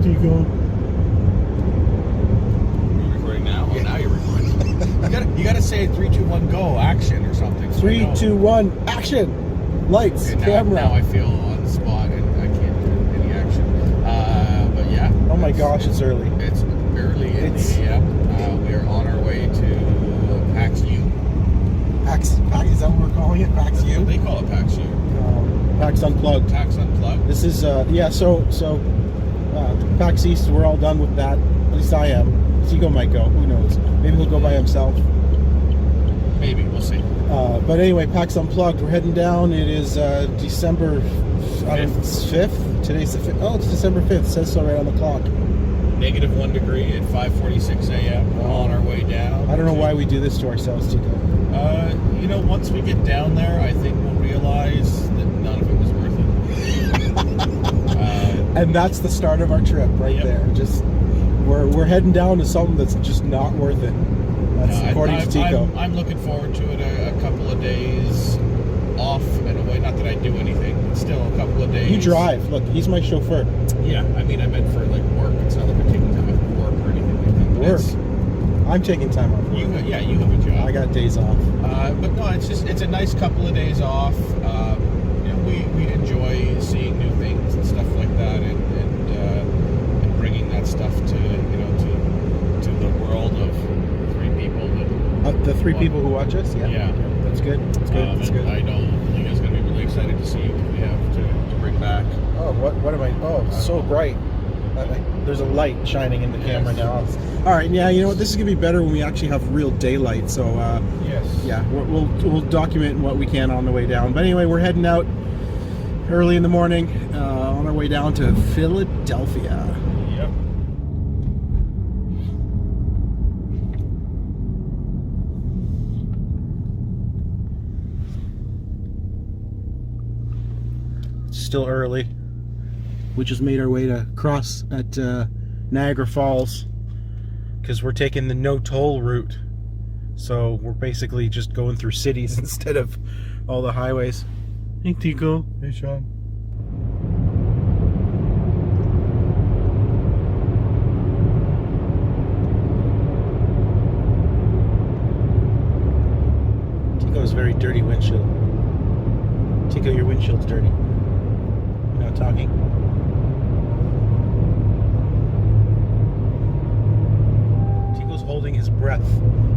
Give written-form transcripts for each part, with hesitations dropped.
Tycko. Are you recording now? Oh, now you're recording. you gotta say 3, 2, 1, go, action or something. 3, 2, 1, action! Lights, Okay, camera. Now I feel on the spot and I can't do any action. But yeah. Oh my gosh, it's early. It's early in the AM. We are on our way to PAX U. PAX, is that what we're calling it? PAX U? They call it PAX U. PAX Unplugged. PAX Unplugged. This is, PAX East, we're all done with that. At least I am. Tycko might go. Who knows? Maybe he'll go by himself. Maybe. We'll see. But anyway, PAX Unplugged. We're heading down. It is December 5th. Today's the 5th. Oh, it's December 5th. It says so right on the clock. -1 degree at 5:46 a.m. We're on our way down. I don't know why we do this to ourselves, Tycko. You know, once we get down there, I think we'll realize that none of it was worth it. And that's the start of our trip right there. Just we're heading down to something that's just not worth it. That's according to Tycko. I'm looking forward to it. A couple of days off and away. Not that I do anything, but still a couple of days. You drive. Look, he's my chauffeur. Yeah, I mean, I meant for like work. It's not like I'm taking time off from work or anything like that. Work. I'm taking time off. You have a job. I got days off. But no, it's a nice couple of days off. You know, we enjoy seeing new things and stuff like that, and bringing that stuff to the world of 3 people. The 3 people who watch us. Yeah. That's good. That's good. That's good. I know you guys are gonna be really excited to see what we have to bring back. Oh, what am I? Oh, so bright. There's a light shining in the camera now. All right, yeah, you know what? This is gonna be better when we actually have real daylight. So, yes, yeah, we'll document what we can on the way down. But anyway, we're heading out early in the morning on our way down to Philadelphia. Yep. Still early. We just made our way to cross at Niagara Falls because we're taking the no toll route. So we're basically just going through cities instead of all the highways. Hey, Tycko. Hey, Sean. Tycko's very dirty windshield. Tycko, your windshield's dirty. You're not talking. Holding his breath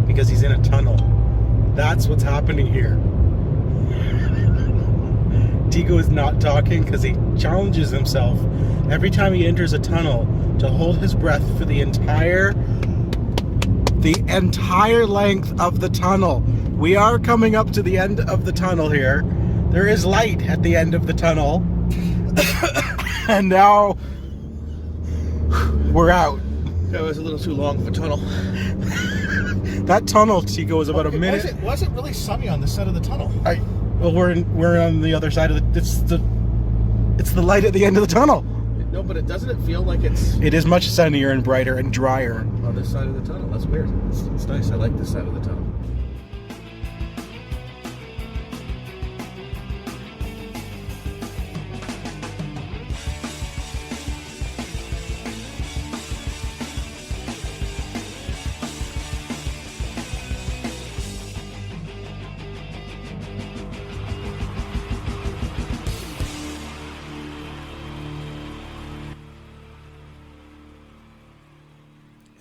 because he's in a tunnel. That's what's happening here. Tycko is not talking because he challenges himself every time he enters a tunnel to hold his breath for the entire length of the tunnel. We are coming up to the end of the tunnel here. There is light at the end of the tunnel. And now we're out. That was a little too long of a tunnel. That tunnel, Tycko, is about a minute. Was it really sunny on this side of the tunnel? Well, we're on the other side of the. It's the light at the end of the tunnel. No, but doesn't it feel like it's? It is much sunnier and brighter and drier on this side of the tunnel. That's weird. It's nice. I like this side of the tunnel.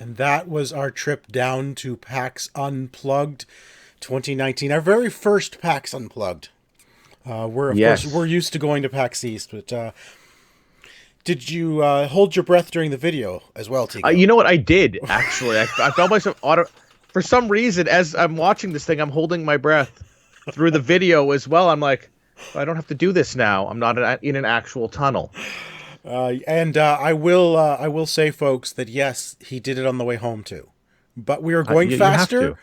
And that was our trip down to PAX Unplugged 2019. Our very first PAX Unplugged. We're used to going to PAX East, but did you hold your breath during the video as well, Tycko? You know what? I did, actually. I felt myself for some reason, as I'm watching this thing, I'm holding my breath through the video as well. I'm like, I don't have to do this now. I'm not in an actual tunnel. I will say, folks, that yes, he did it on the way home too, but we were going faster.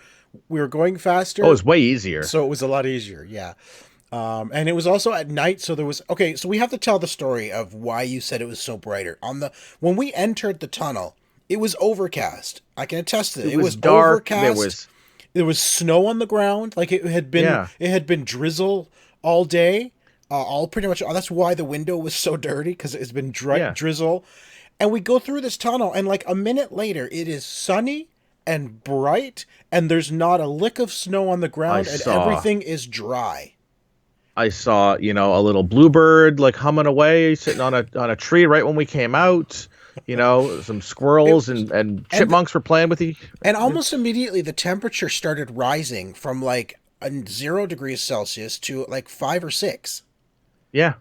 We were going faster. Oh, it's way easier. So it was a lot easier. Yeah. And it was also at night. So there was, okay. So we have to tell the story of why you said it was so brighter when we entered the tunnel, it was overcast. I can attest to it. It was dark. Overcast. There was snow on the ground. Like it had been drizzle all day. All pretty much. That's why the window was so dirty, because it's been drizzle, And we go through this tunnel, and like a minute later, it is sunny and bright, and there's not a lick of snow on the ground, and everything is dry. I saw, you know, a little bluebird like humming away, sitting on a tree right when we came out. You know, some squirrels and chipmunks were playing with each. And almost immediately, the temperature started rising from like 0 degrees Celsius to like 5 or 6. Yeah.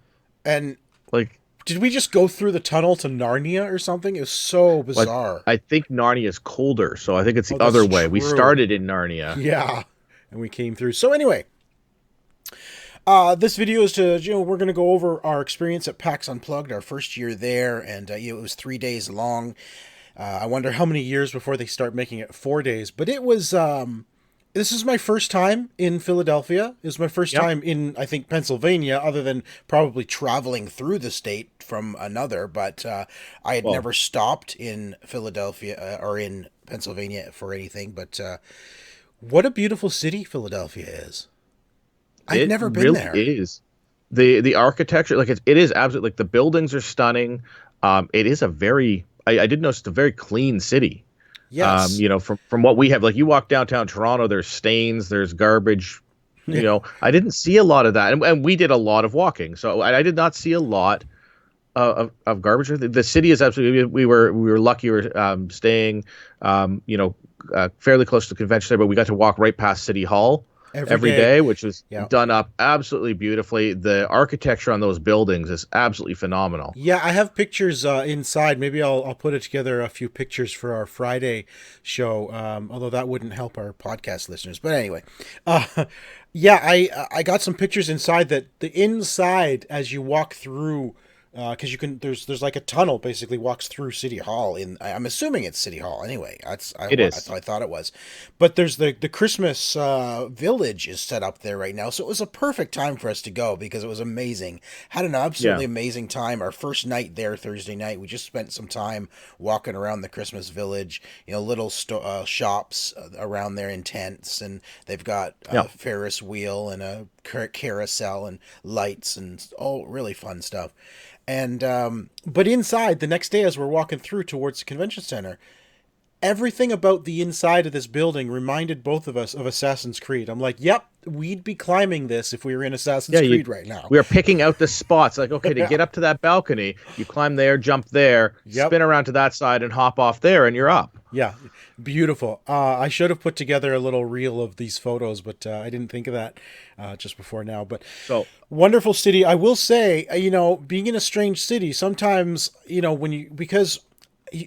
And like, did we just go through the tunnel to Narnia or something? It was so bizarre. I think Narnia is colder, so I think it's the other way. True. We started in Narnia. Yeah, and we came through. So anyway, this video is to, we're going to go over our experience at PAX Unplugged, our first year there, and it was 3 days long. I wonder how many years before they start making it 4 days, but it was, this is my first time in Philadelphia. It was my first time in, I think, Pennsylvania, other than probably traveling through the state from another, but I had never stopped in Philadelphia or in Pennsylvania for anything, but what a beautiful city Philadelphia is. I've never been there. It is. The architecture, like it is absolutely, like the buildings are stunning. It is a very, I did notice, it's a very clean city. Yes. You know, from what we have, like you walk downtown Toronto, there's stains, there's garbage. You know, I didn't see a lot of that, and we did a lot of walking, so I did not see a lot of garbage. The city is absolutely. We were lucky. We were staying, you know, fairly close to the convention center, but we got to walk right past City Hall every day, which was done up absolutely beautifully. The architecture on those buildings is absolutely phenomenal. Yeah, I have pictures inside. Maybe I'll put it together, a few pictures for our Friday show, although that wouldn't help our podcast listeners. But anyway, yeah, I got some pictures inside. That the inside, as you walk through, because you can, there's like a tunnel basically walks through City Hall. I'm assuming it's City Hall anyway. It is. I thought it was, but there's the Christmas village is set up there right now, so it was a perfect time for us to go because it was amazing. Had an absolutely amazing time. Our first night there, Thursday night, we just spent some time walking around the Christmas village. You know, little shops around there in tents, and they've got a Ferris wheel and a carousel and lights and all really fun stuff. And but inside, the next day as we're walking through towards the convention center, everything about the inside of this building reminded both of us of Assassin's Creed. I'm like, yep, we'd be climbing this if we were in Assassin's Creed right now. We are picking out the spots. Like, okay, to get up to that balcony, you climb there, jump there, spin around to that side, and hop off there, and you're up. Yeah, beautiful. I should have put together a little reel of these photos, but I didn't think of that just before now. But so wonderful city. I will say, you know, being in a strange city, sometimes, you know, because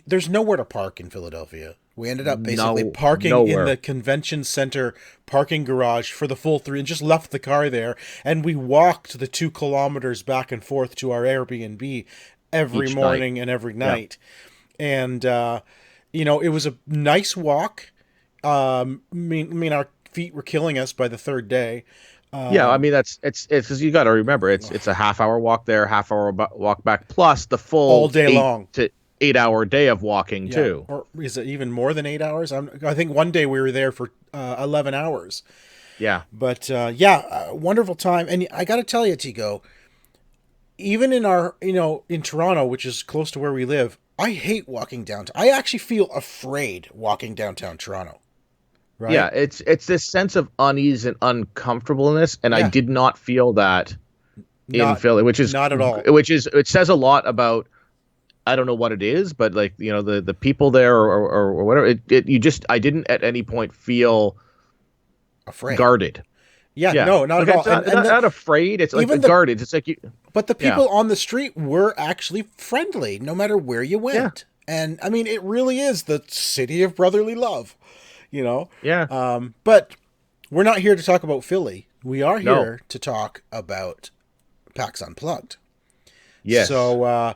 there's nowhere to park in Philadelphia. We ended up basically parking in the convention center parking garage for the full 3 and just left the car there. And we walked the 2 kilometers back and forth to our Airbnb every morning and every night. And, you know, it was a nice walk. I mean, our feet were killing us by the 3rd day. Yeah, I mean it's you got to remember it's a half-hour walk there, half-hour walk back, plus the full all day long to 8-hour day of walking too. Or is it even more than 8 hours? I think one day we were there for 11 hours. Yeah, but wonderful time. And I got to tell you, Tycko, even in our in Toronto, which is close to where we live, I hate walking downtown. I actually feel afraid walking downtown Toronto. Right? Yeah, it's this sense of unease and uncomfortableness, and I did not feel that in Philly, which is not at all. It says a lot about, I don't know what it is, but like, you know, the people there or whatever. I didn't at any point feel afraid, guarded. Yeah, no, not at all. Not afraid. It's like guarded. It's like you. But the people on the street were actually friendly, no matter where you went. Yeah. And I mean, it really is the city of brotherly love, you know. Yeah. But we're not here to talk about Philly. We are here to talk about PAX Unplugged. Yes. So,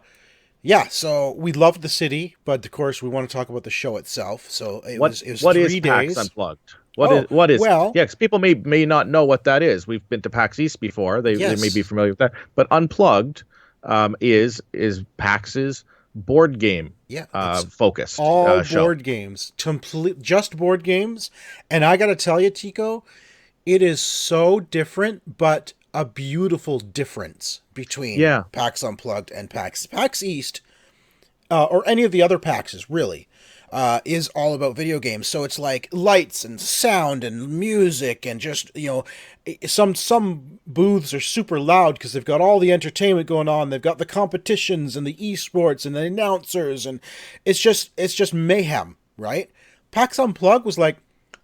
so we loved the city, but of course we want to talk about the show itself. So it was 3 days. What is PAX Unplugged? What is? Well, yeah, because people may not know what that is. We've been to PAX East before; they may be familiar with that. But Unplugged is PAX's board game focused all show. Board games, just board games. And I got to tell you, Tycko, it is so different, but a beautiful difference between PAX Unplugged and PAX East. or any of the other PAXs, really, is all about video games. So it's like lights and sound and music and just, some booths are super loud because they've got all the entertainment going on. They've got the competitions and the esports and the announcers, and it's just mayhem, right? PAX Unplugged was like,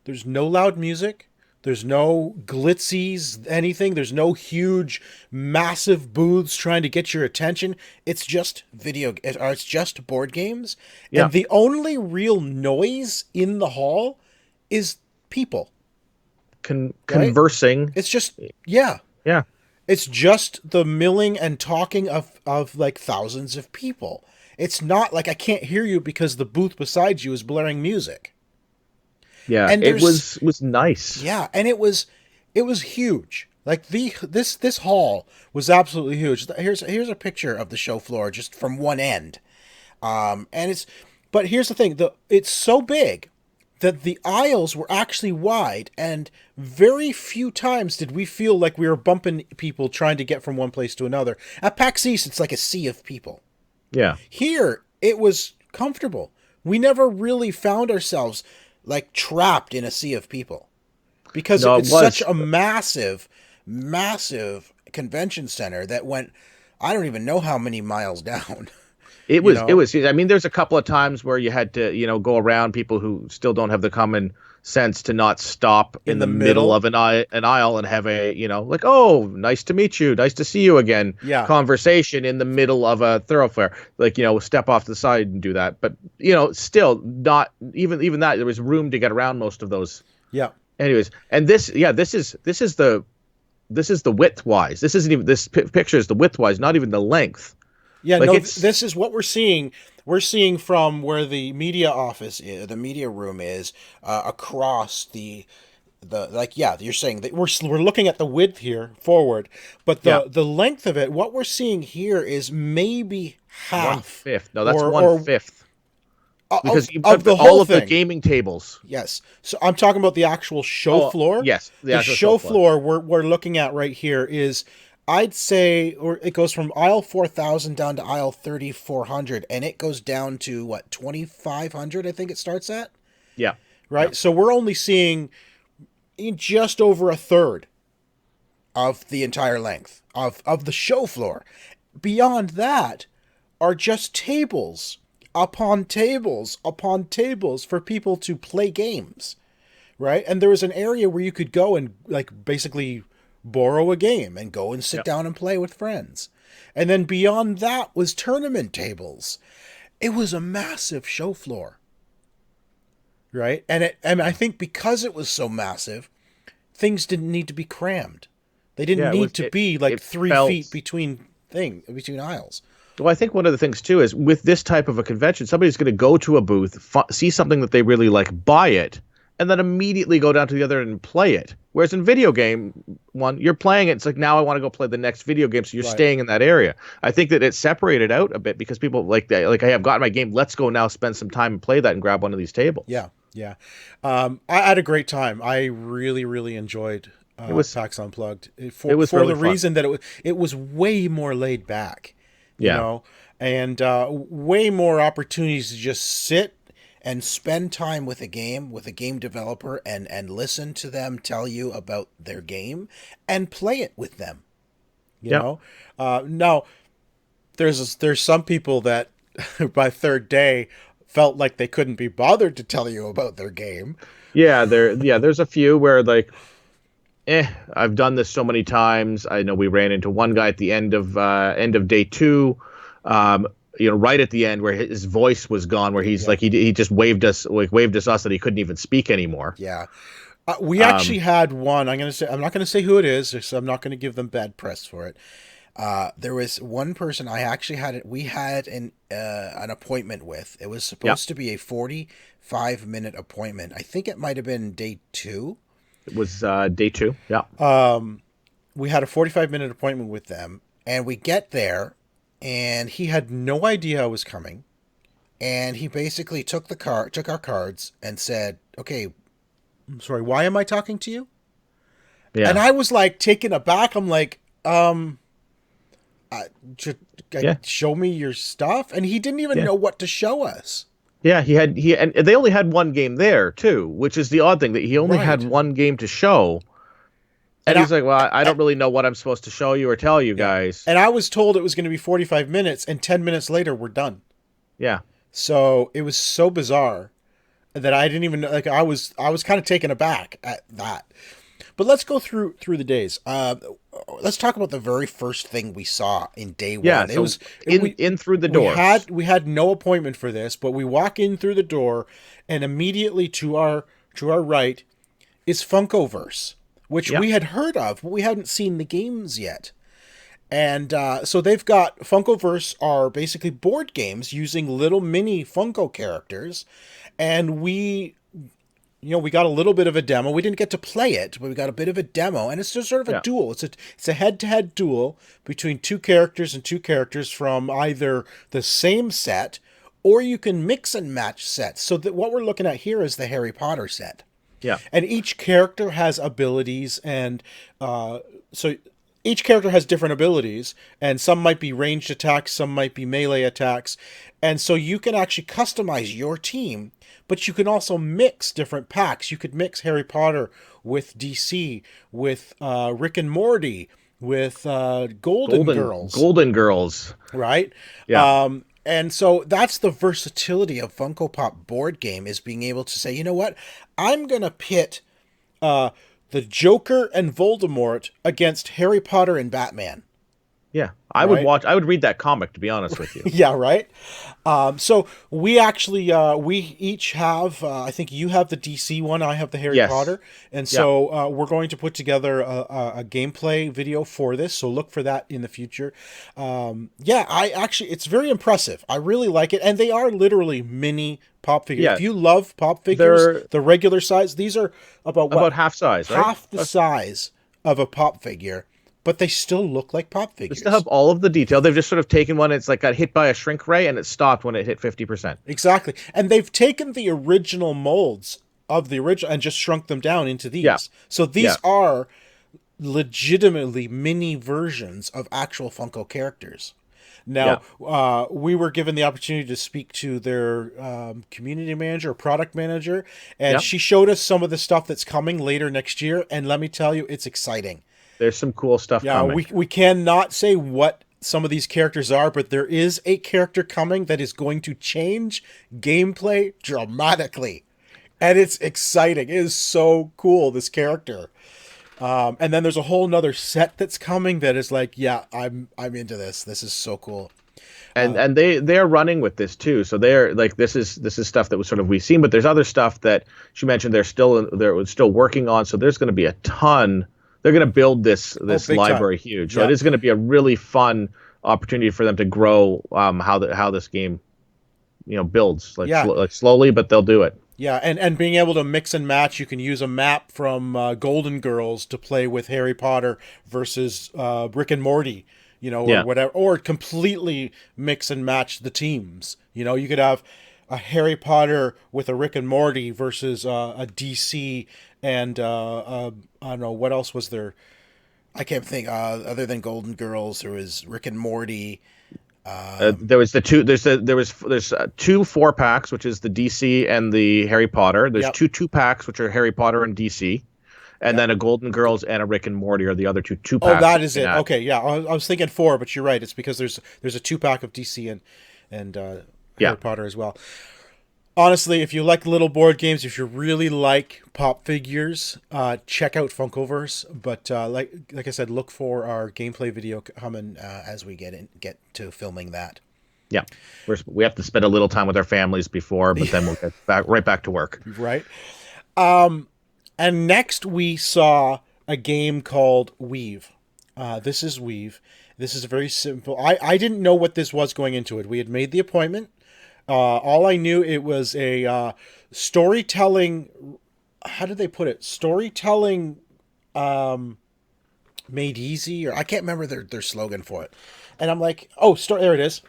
there's no loud music. There's no glitzies, anything. There's no huge, massive booths trying to get your attention. It's just it's just board games. Yeah. And the only real noise in the hall is people. Conversing. It's just, yeah. Yeah. It's just the milling and talking of like thousands of people. It's not like I can't hear you because the booth beside you is blaring music. Yeah, And it was nice. Yeah, and it was huge. Like this hall was absolutely huge. Here's a picture of the show floor just from one end. But here's the thing, it's so big that the aisles were actually wide, and very few times did we feel like we were bumping people trying to get from one place to another. At PAX East, it's like a sea of people. Yeah. Here, it was comfortable. We never really found ourselves like trapped in a sea of people, because it's such a massive convention center that went, I don't even know how many miles down. It was I mean, there's a couple of times where you had to, go around people who still don't have the common sense to not stop in the middle of an aisle and have a, like, oh, nice to meet you, nice to see you again, conversation in the middle of a thoroughfare, like, step off to the side and do that. But, still not even that, there was room to get around most of those. Yeah. Anyways, and this is the width wise. This isn't even, this picture is the width wise, not even the length. Yeah, like, no, this is what we're seeing. We're seeing from where the media office is, the media room is, across the you're saying that we're looking at the width here forward, but the length of it, what we're seeing here is maybe half. 1/5. No, that's 1/5. Because of the all whole of thing. the gaming tables. Yes. So I'm talking about the actual show floor. Yes, the show floor we're looking at right here is, I'd say, or it goes from aisle 4,000 down to aisle 3,400, and it goes down to what, 2,500? I think it starts at. Yeah. Right. Yeah. So we're only seeing just over a third of the entire length of the show floor. Beyond that are just tables upon tables upon tables for people to play games. Right. And there was an area where you could go and like basically borrow a game and go and sit down and play with friends. And then beyond that was tournament tables. It was a massive show floor. Right? And I think because it was so massive, things didn't need to be crammed. They didn't need to be like 3 feet between aisles. Well, I think one of the things too is with this type of a convention, somebody's going to go to a booth, see something that they really like, buy it, and then immediately go down to the other end and play it. Whereas in video game one, you're playing it. It's like, now I want to go play the next video game. So you're staying in that area. I think that it's separated out a bit because people like that. Like, I have gotten my game. Let's go now spend some time and play that and grab one of these tables. Yeah. Yeah. I had a great time. I really, really enjoyed PAX Unplugged for the reason that it was way more laid back, you know, and way more opportunities to just sit and spend time with a game developer and listen to them tell you about their game and play it with them. You know, now there's some people that by third day felt like they couldn't be bothered to tell you about their game. Yeah, there's a few where like, I've done this so many times. I know we ran into one guy at the end of day 2. Right at the end where his voice was gone, where he's like, he just waved us that he couldn't even speak anymore. Yeah. We actually had one, I'm not going to say who it is, so I'm not going to give them bad press for it. There was one person we had an appointment with. It was supposed to be a 45-minute appointment. I think it might have been day 2. It was day 2. Yeah. We had a 45-minute appointment with them, and we get there, and he had no idea I was coming, and he basically took our cards and said, "Okay, I'm sorry, why am I talking to you?" Yeah. And I was like taken aback. I'm like, I Just, Yeah. show me your stuff, and he didn't even Yeah. know what to show us. Yeah, and they only had one game there too, which is the odd thing that he only had Right. one game to show. And And he's like, well, I don't really know what I'm supposed to show you or tell you yeah. guys. And I was told it was going to be 45 minutes, and 10 minutes later, we're done. Yeah. So it was so bizarre that I didn't even like. I was kind of taken aback at that. But let's go through the days. Let's talk about the very first thing we saw in day one. Yeah, It so was in through the door. We had no appointment for this, but we walk in through the door, and immediately to our right is Funkoverse, which Yep. we had heard of, but we hadn't seen the games yet. And so they've got Funkoverse are basically board games using little mini Funko characters, and we got a little bit of a demo. We didn't get to play it, but we got a bit of a demo, and it's just sort of a duel. It's a head-to-head duel between two characters from either the same set, or you can mix and match sets. So that what we're looking at here is the Harry Potter set. Yeah. And each character has abilities, and so each character has different abilities, and some might be ranged attacks, some might be melee attacks, and so you can actually customize your team, but you can also mix different packs. You could mix Harry Potter with DC, with Rick and Morty, with Golden Girls. Golden Girls. Right? Yeah. And so that's the versatility of Funko Pop board game, is being able to say, you know what, I'm going to pit the Joker and Voldemort against Harry Potter and Batman. Yeah. I would read that comic, to be honest with you. Yeah, right? So we actually, we each have, I think you have the DC one, I have the Harry Potter. And so we're going to put together a gameplay video for this. So look for that in the future. It's very impressive. I really like it. And they are literally mini pop figures. Yeah. If you love pop figures, the regular size, these are about half size, right? Half the size of a pop figure. But they still look like pop figures. They still have all of the detail. They've just sort of taken one. It's like got hit by a shrink ray, and it stopped when it hit 50%. Exactly. And they've taken the original molds of the original and just shrunk them down into these. Yeah. So these are legitimately mini versions of actual Funko characters. Now, we were given the opportunity to speak to their community manager or product manager, and she showed us some of the stuff that's coming later next year. And let me tell you, it's exciting. There's some cool stuff coming. We cannot say what some of these characters are, but there is a character coming that is going to change gameplay dramatically. And it's exciting. It is so cool, this character. And then there's a whole nother set that's coming that is like, I'm into this. This is so cool. And they're running with this too. So they're like, this is stuff that was sort of we've seen, but there's other stuff that she mentioned they're still working on. So there's going to be a ton. They're going to build this library huge. So it is going to be a really fun opportunity for them to grow how this game, builds like slowly, but they'll do it. Yeah, and being able to mix and match, you can use a map from Golden Girls to play with Harry Potter versus Rick and Morty, or whatever, or completely mix and match the teams. You could have a Harry Potter with a Rick and Morty versus a DC and I don't know what else was there. I can't think other than Golden Girls. There was Rick and Morty. There was two 4-packs, which is the DC and the Harry Potter. There's two 2-packs, which are Harry Potter and DC, and then a Golden Girls and a Rick and Morty are the other 2-packs. Oh, that is it. Okay, yeah, I was thinking 4, but you're right. It's because there's a 2-pack of DC and Harry Potter as well. Honestly, if you like little board games, if you really like pop figures, check out Funkoverse. But like I said, look for our gameplay video coming as we get to filming that. Yeah, we have to spend a little time with our families before, but then we'll get right back to work. Right. And next we saw a game called Weave. This is Weave. This is very simple. I didn't know what this was going into it. We had made the appointment. All I knew, it was a storytelling. How did they put it? Storytelling made easy, or I can't remember their slogan for it. And I'm like, there it is.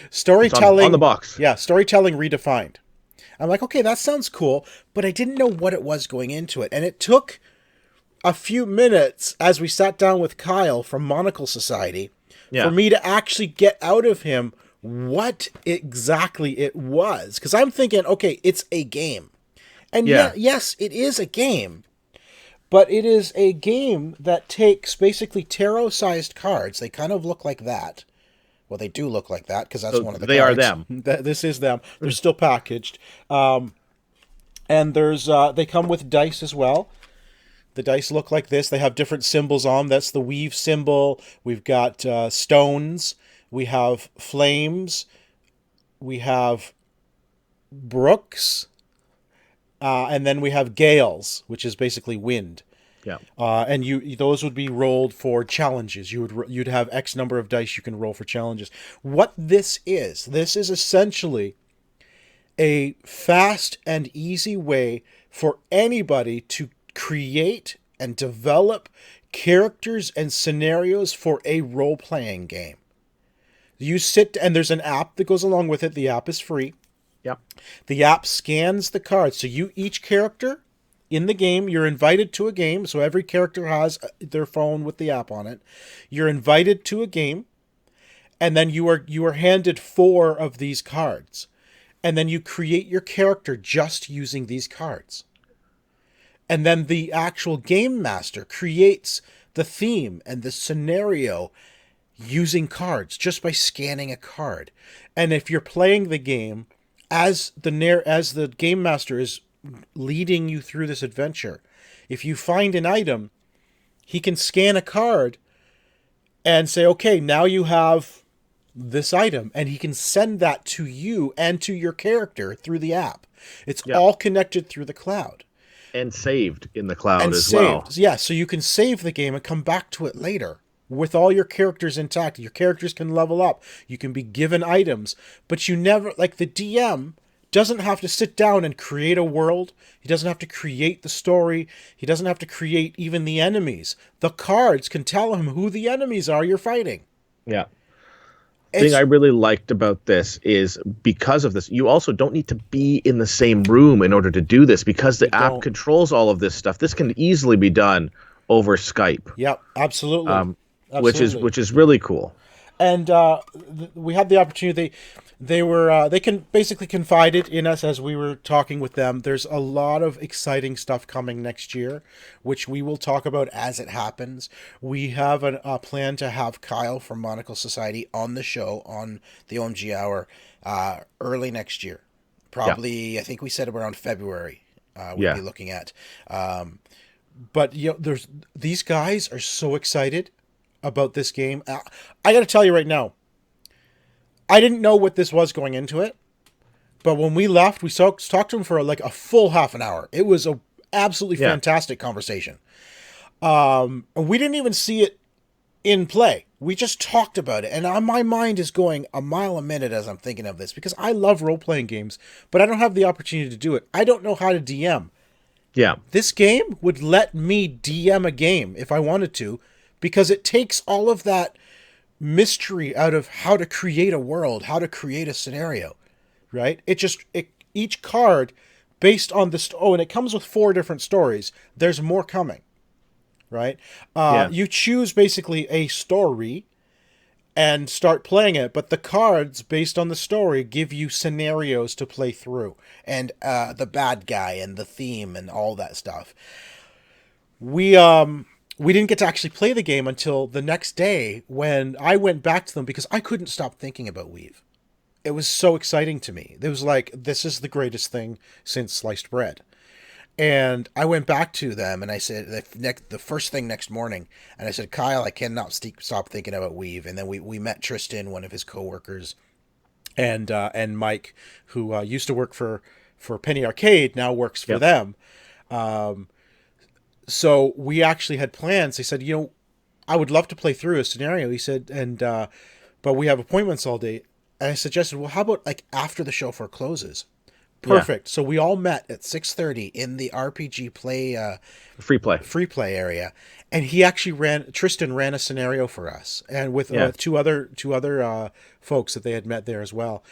Storytelling on the box. Yeah, storytelling redefined. I'm like, okay, that sounds cool, but I didn't know what it was going into it, and it took a few minutes as we sat down with Kyle from Monocle Society for me to actually get out of him what exactly it was. Because I'm thinking, okay, it's a game. And yes, it is a game. But it is a game that takes basically tarot-sized cards. They kind of look like that. Well, they do look like that because that's one of the cards. They are them. This is them. They're still packaged. And there's they come with dice as well. The dice look like this. They have different symbols on. That's the weave symbol. We've got stones. We have flames. We have brooks. And then we have gales, which is basically wind. Yeah. And those would be rolled for challenges. You'd have X number of dice you can roll for challenges. What this is essentially a fast and easy way for anybody to create and develop characters and scenarios for a role-playing game. You sit, and there's an app that goes along with it. The app is free. Yep. The app scans the cards. So each character in the game, you're invited to a game. So every character has their phone with the app on it. You're invited to a game, and then you are handed 4 of these cards. And then you create your character just using these cards. And then the actual game master creates the theme and the scenario using cards just by scanning a card. And if you're playing the game, as the game master is leading you through this adventure, if you find an item, he can scan a card and say, okay, now you have this item, and he can send that to you and to your character through the app. It's all connected through the cloud. And saved in the cloud as well. Yeah, so you can save the game and come back to it later with all your characters intact. Your characters can level up. You can be given items, but you never, like the DM doesn't have to sit down and create a world. He doesn't have to create the story. He doesn't have to create even the enemies. The cards can tell him who the enemies are you're fighting. Yeah. The thing I really liked about this is because of this, you also don't need to be in the same room in order to do this because the app controls all of this stuff. This can easily be done over Skype. Yep, absolutely. Which is really cool. And we had the opportunity. They can basically confided in us as we were talking with them. There's a lot of exciting stuff coming next year, which we will talk about as it happens. We have a plan to have Kyle from Monocle Society on the show on the OMG Hour early next year. Probably, I think we said around February. We'll be looking at. But these guys are so excited about this game. I got to tell you right now, I didn't know what this was going into it, but when we left, we talked to him for like a full half an hour. It was a absolutely fantastic conversation. We didn't even see it in play. We just talked about it, and my mind is going a mile a minute as I'm thinking of this because I love role-playing games, but I don't have the opportunity to do it. I don't know how to DM. Yeah. This game would let me DM a game if I wanted to, because it takes all of that mystery out of how to create a world, how to create a scenario, right? Each card based on and it comes with 4 different stories. There's more coming, right? You choose basically a story and start playing it, but the cards based on the story give you scenarios to play through and the bad guy and the theme and all that stuff. We didn't get to actually play the game until the next day when I went back to them because I couldn't stop thinking about Weave. It was so exciting to me. It was like, this is the greatest thing since sliced bread. And I went back to them and I said, the first thing next morning, and I said, Kyle, I cannot stop thinking about Weave. And then we met Tristan, one of his coworkers, and Mike, who used to work for Penny Arcade, now works for them. So we actually had plans. They said, I would love to play through a scenario. He said, but we have appointments all day. And I suggested, well, how about like after the show for closes? Perfect. Yeah. So we all met at 6:30 in the RPG free play area, and Tristan ran a scenario for us, and with two other folks that they had met there as well.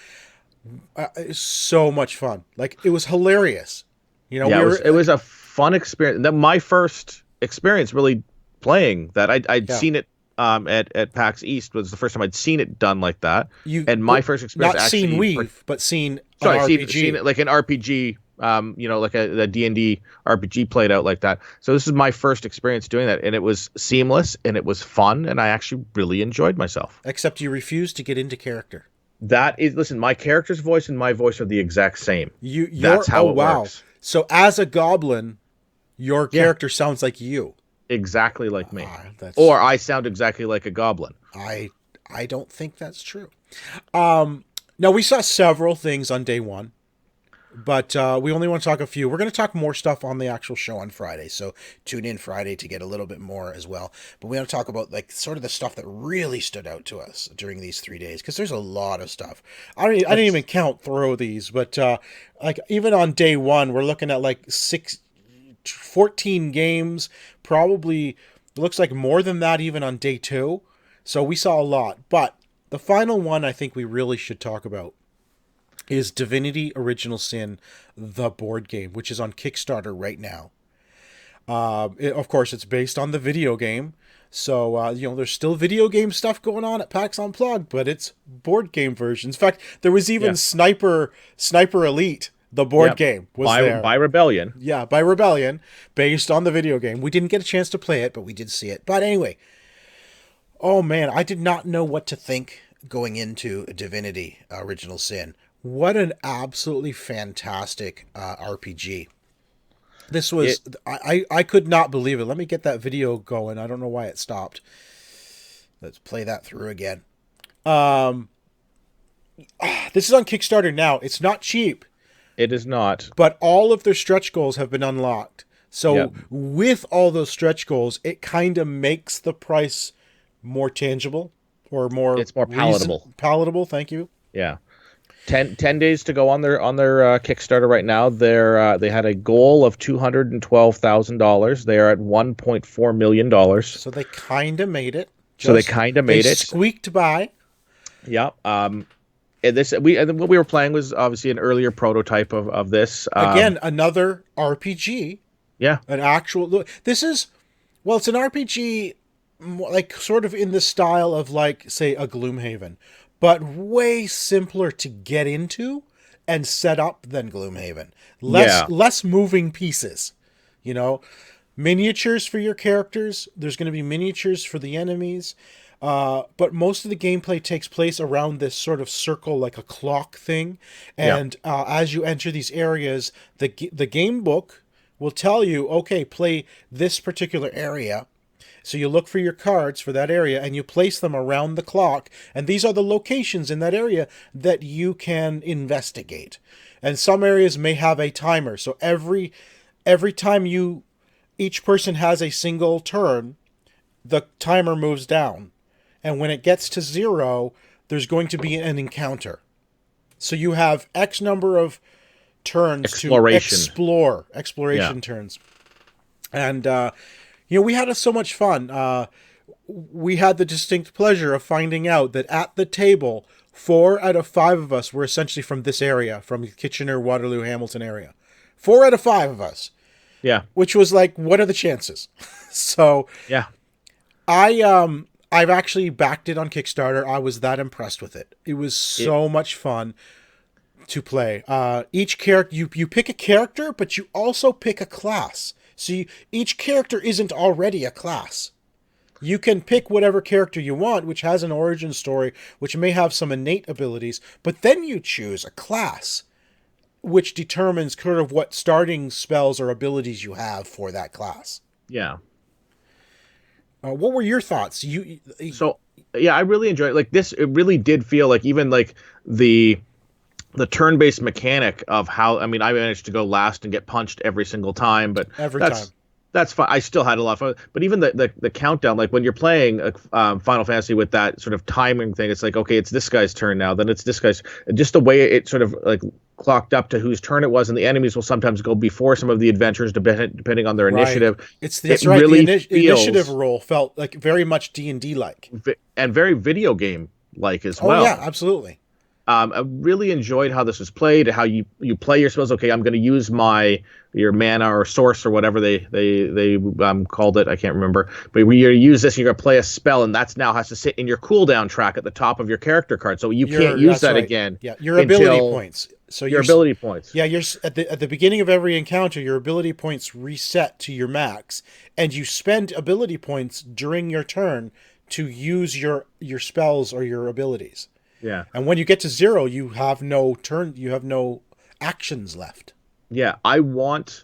It was so much fun. Like, it was hilarious. It was a fun experience. My first experience really playing that. I'd seen it at PAX East was the first time I'd seen it done like that. You And my first experience not actually seen Weave, but seen an sorry, RPG. seen it like an RPG, like a D&D RPG played out like that. So this is my first experience doing that, and it was seamless and it was fun, and I actually really enjoyed myself. Except you refuse to get into character. That is, listen, my character's voice and my voice are the exact same. That's how it works. So as a goblin, your character sounds like you. Exactly like me. Or I sound exactly like a goblin. I don't think that's true. Now, we saw several things on day one, but we only want to talk a few. We're going to talk more stuff on the actual show on Friday, so tune in Friday to get a little bit more as well. But we want to talk about like sort of the stuff that really stood out to us during these 3 days, because there's a lot of stuff. I didn't even throw these, but like even on day one, we're looking at like 14 games, probably looks like more than that even on day two. So we saw a lot, but the final one I think we really should talk about is Divinity Original Sin, the board game, which is on Kickstarter right now. Of course, it's based on the video game. So, there's still video game stuff going on at PAX Unplugged, but it's board game versions. In fact, there was even Sniper Elite, the board game, was there. By Rebellion. Yeah, by Rebellion, based on the video game. We didn't get a chance to play it, but we did see it. But anyway, oh man, I did not know what to think going into Divinity Original Sin. What an absolutely fantastic RPG. This was, I could not believe it. Let me get that video going. I don't know why it stopped. Let's play that through again. This is on Kickstarter now. It's not cheap. It is not. But all of their stretch goals have been unlocked. So with all those stretch goals, it kind of makes the price more tangible or more... It's more palatable. Palatable, thank you. Yeah. 10 days to go on their Kickstarter right now. They had a goal of $212,000. They are at $1.4 million. So they kind of made it. They squeaked by. Yeah. And what we were playing was obviously an earlier prototype of this. Again, another RPG. Yeah. An actual... This is... Well, it's an RPG like sort of in the style of like, say, a Gloomhaven, but way simpler to get into and set up than Gloomhaven. Less moving pieces, miniatures for your characters. There's going to be miniatures for the enemies. But most of the gameplay takes place around this sort of circle, like a clock thing. And as you enter these areas, the game book will tell you, okay, play this particular area. So you look for your cards for that area and you place them around the clock. And these are the locations in that area that you can investigate. And some areas may have a timer. So every time each person has a single turn, the timer moves down. And when it gets to 0, there's going to be an encounter. So you have X number of turns to explore. Exploration turns. And, we had so much fun. We had the distinct pleasure of finding out that at the table, 4 out of 5 of us were essentially from this area, from Kitchener, Waterloo, Hamilton area. 4 out of 5 of us. Yeah. Which was like, what are the chances? So, yeah. I've actually backed it on Kickstarter. I was that impressed with it. It was so much fun to play. Each character, you pick a character, but you also pick a class. So each character isn't already a class. You can pick whatever character you want, which has an origin story, which may have some innate abilities, but then you choose a class, which determines kind of what starting spells or abilities you have for that class. Yeah. What were your thoughts? I really enjoyed it. Like this. It really did feel like even like the turn-based mechanic of how. I mean, I managed to go last and get punched every single time, but that's fine. I still had a lot of fun. But even the countdown, like when you're playing Final Fantasy with that sort of timing thing, it's like, okay, it's this guy's turn now. Then it's this guy's. Just the way it sort of like clocked up to whose turn it was, and the enemies will sometimes go before some of the adventurers, depending on their initiative. That's right. Really the initiative role felt like very much D&D like, and very video game like as well. Oh yeah, absolutely. I really enjoyed how this was played, how you play your spells. Okay, I'm going to use your mana or source or whatever they called it. I can't remember. But you use this, and you're going to play a spell, and that's now has to sit in your cooldown track at the top of your character card. So you can't use That's that right. again. Yeah, your ability points. So your ability points. Yeah, you're at the beginning of every encounter, your ability points reset to your max, and you spend ability points during your turn to use your spells or your abilities. Yeah. And when you get to 0, you have no actions left. Yeah, I want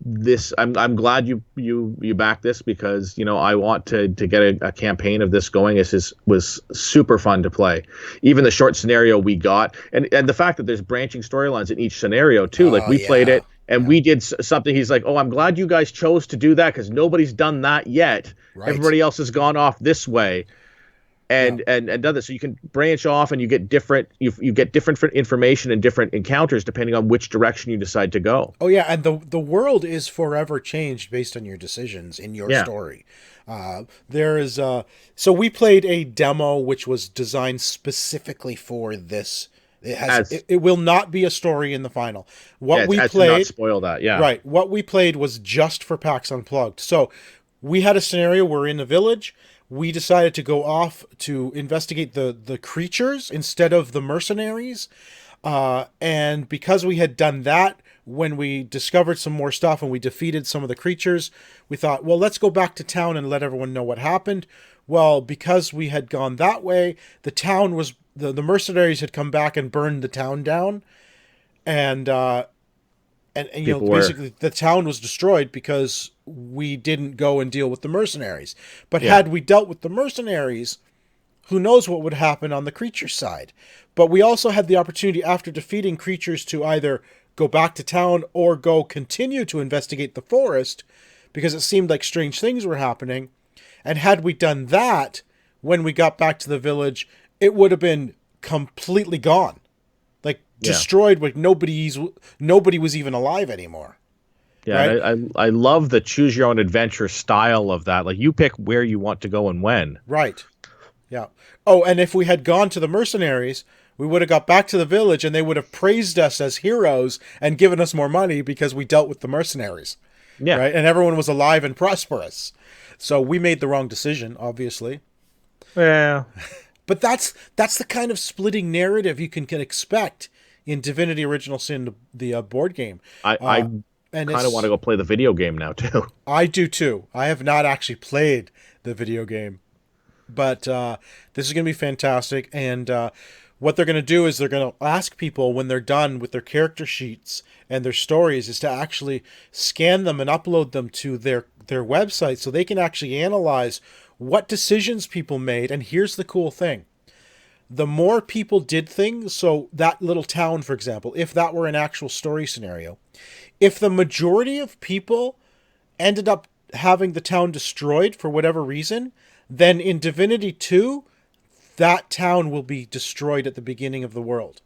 this. I'm glad you back this, because I want to get a campaign of this going. This was super fun to play. Even the short scenario we got, and the fact that there's branching storylines in each scenario too. Like we played it and we did something. He's like, "Oh, I'm glad you guys chose to do that, because nobody's done that yet. Right. Everybody else has gone off this way." And done this, so you can branch off, and you get different information and different encounters depending on which direction you decide to go. Oh yeah, and the world is forever changed based on your decisions in your story. There is so we played a demo which was designed specifically for this. It will not be a story in the final. What we played, to not spoil that. Yeah, right. What we played was just for PAX Unplugged. So we had a scenario. We're in a village. We decided to go off to investigate the creatures instead of the mercenaries. And because we had done that, when we discovered some more stuff and we defeated some of the creatures, we thought, well, let's go back to town and let everyone know what happened. Well, because we had gone that way, the town was the mercenaries had come back and burned the town down. And basically the town was destroyed because we didn't go and deal with the mercenaries. But had we dealt with the mercenaries, who knows what would happen on the creature side. But we also had the opportunity after defeating creatures to either go back to town or go continue to investigate the forest, because it seemed like strange things were happening. And had we done that, when we got back to the village, it would have been completely gone. Destroyed, like nobody was even alive anymore. Yeah, right? I love the choose your own adventure style of that. Like you pick where you want to go and when. Right. Yeah. Oh, and if we had gone to the mercenaries, we would have got back to the village and they would have praised us as heroes and given us more money because we dealt with the mercenaries. Yeah. Right? And everyone was alive and prosperous. So we made the wrong decision, obviously. Yeah. But that's the kind of splitting narrative you can expect in Divinity Original Sin, the board game. I kind of want to go play the video game now too. I do too. I have not actually played the video game, but this is going to be fantastic. And what they're going to do is they're going to ask people when they're done with their character sheets and their stories is to actually scan them and upload them to their website so they can actually analyze what decisions people made. And here's the cool thing. The more people did things, so that little town, for example, if that were an actual story scenario, if the majority of people ended up having the town destroyed for whatever reason, then in Divinity 2, that town will be destroyed at the beginning of the world.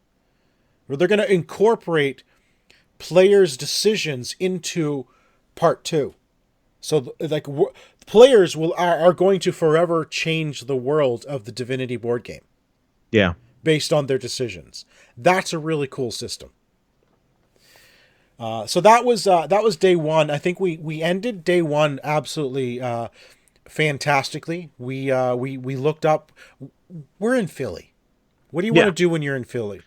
Or they're going to incorporate players' decisions into Part 2. So, players are going to forever change the world of the Divinity board game. Yeah. Based on their decisions. That's a really cool system. So that was day one. I think we ended day one absolutely fantastically. We looked up. We're in Philly. What do you want to do when you're in Philly?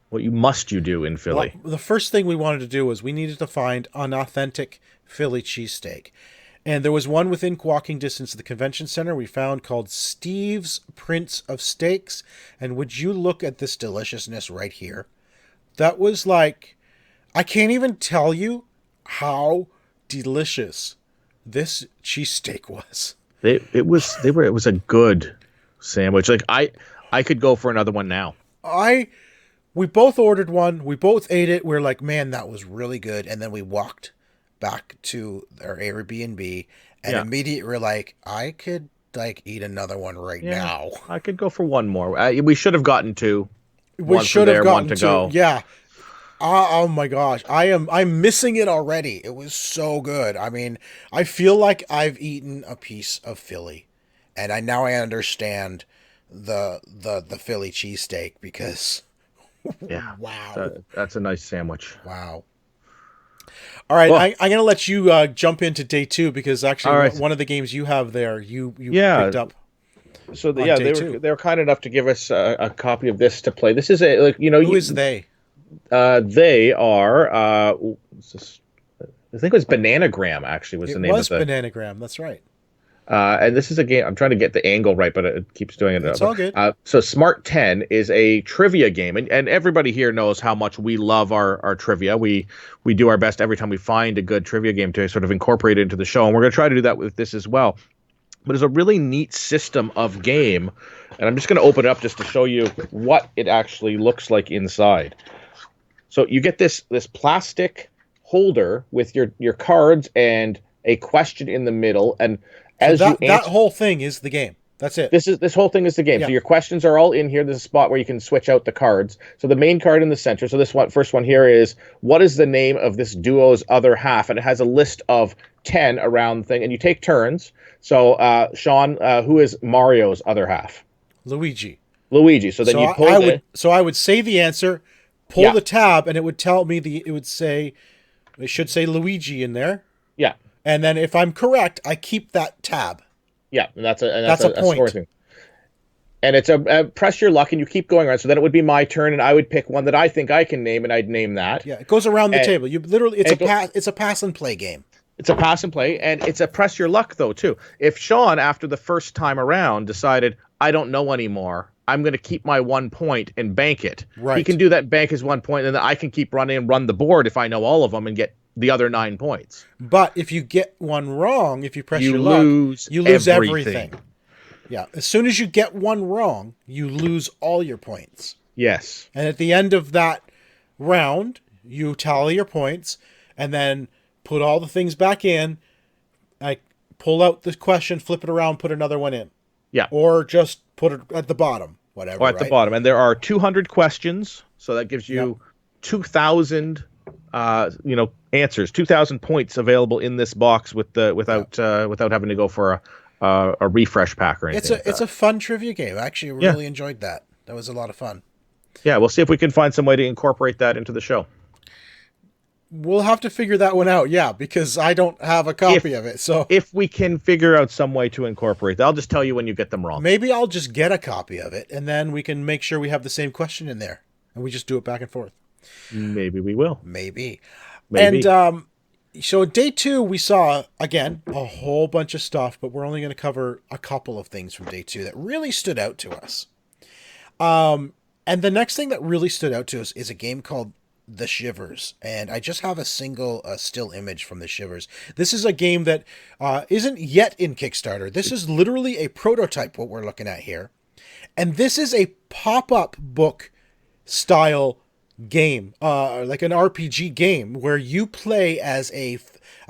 What you do in Philly? Well, the first thing we wanted to do was we needed to find an authentic Philly cheesesteak. And there was one within walking distance of the convention center we found called Steve's Prince of Steaks. And would you look at this deliciousness right here? That was like, I can't even tell you how delicious this cheesesteak was. It was a good sandwich. Like I could go for another one now. We both ordered one. We both ate it. We're like, man, that was really good. And then we walked back to our Airbnb and immediately we're like, I could eat another one right now. I could go for one more. We should have gotten two. We should have gotten two. Go. Yeah. Oh my gosh. I'm missing it already. It was so good. I mean, I feel like I've eaten a piece of Philly and I understand the Philly cheesesteak because Yeah. Wow. That's a nice sandwich. Wow. All right, Well, I'm going to let you jump into day 2 because actually all right. one of the games you have there, you Yeah. picked up So on yeah, day they 2. were kind enough to give us a copy of this to play. This is a Who is they? they are what's this? I think it was Bananagram actually was the It name of was the Bananagram. That's right. and this is a game. I'm trying to get the angle right, but it keeps doing it. It's all good. So Smart 10 is a trivia game, and everybody here knows how much we love our trivia. We do our best every time we find a good trivia game to sort of incorporate it into the show, and we're going to try to do that with this as well. But it's a really neat system of game, and I'm just going to open it up just to show you what it actually looks like inside. So you get this plastic holder with your cards and a question in the middle, and as So you answer, that whole thing is the game. That's it. this whole thing is the game. Yeah. So your questions are all in here. There's a spot where you can switch out the cards. So the main card in the center. So this first one here is, what is the name of this duo's other half? And it has a list of 10 around the thing, and you take turns. So Sean, who is Mario's other half? Luigi. Luigi. So then you pull I would say the answer, pull Yeah. the tab, and it would tell me it should say Luigi in there. Yeah. And then if I'm correct, I keep that tab. Yeah, and that's a point. score thing. And it's a press your luck, and you keep going around. So then it would be my turn, and I would pick one that I think I can name, and I'd name that. Yeah, it goes around the table. You literally, it's a pass and play game. It's a pass and play, and it's a press your luck though too. If Sean, after the first time around, decided I don't know anymore, I'm going to keep my 1 point and bank it. Right. He can do that, bank his 1 point, and then I can keep running and run the board if I know all of them and get the other 9 points. But if you get one wrong, if you press your luck, you lose everything. Yeah. As soon as you get one wrong, you lose all your points. Yes. And at the end of that round, you tally your points and then put all the things back in. I pull out the question, flip it around, put another one in. Yeah. Or just put it at the bottom, whatever. Or at the bottom. And there are 200 questions, so that gives you 2,000 answers, 2,000 points available in this box without having to go for a refresh pack or anything. It's a fun trivia game. I actually really enjoyed that. That was a lot of fun. Yeah, we'll see if we can find some way to incorporate that into the show. We'll have to figure that one out, because I don't have a copy of it. So if we can figure out some way to incorporate that, I'll just tell you when you get them wrong. Maybe I'll just get a copy of it, and then we can make sure we have the same question in there, and we just do it back and forth. Maybe we will. Maybe. And so day 2, we saw, again, a whole bunch of stuff, but we're only going to cover a couple of things from day 2 that really stood out to us. And the next thing that really stood out to us is a game called The Shivers. And I just have a single still image from The Shivers. This is a game that isn't yet in Kickstarter. This is literally a prototype, what we're looking at here. And this is a pop-up book style game, like an RPG game, where you play as a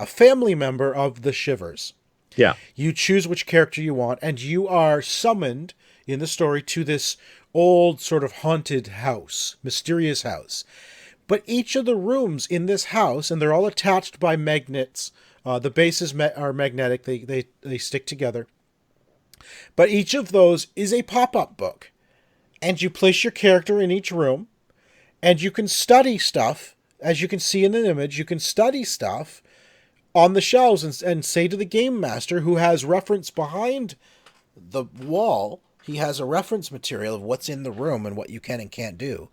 family member of the Shivers. Yeah. You choose which character you want, and you are summoned in the story to this old sort of haunted house, mysterious house. But each of the rooms in this house, and they're all attached by magnets, the bases are magnetic, they stick together. But each of those is a pop-up book. And you place your character in each room, and you can study stuff, as you can see in the image, you can study stuff on the shelves and say to the game master, who has reference behind the wall, he has a reference material of what's in the room and what you can and can't do.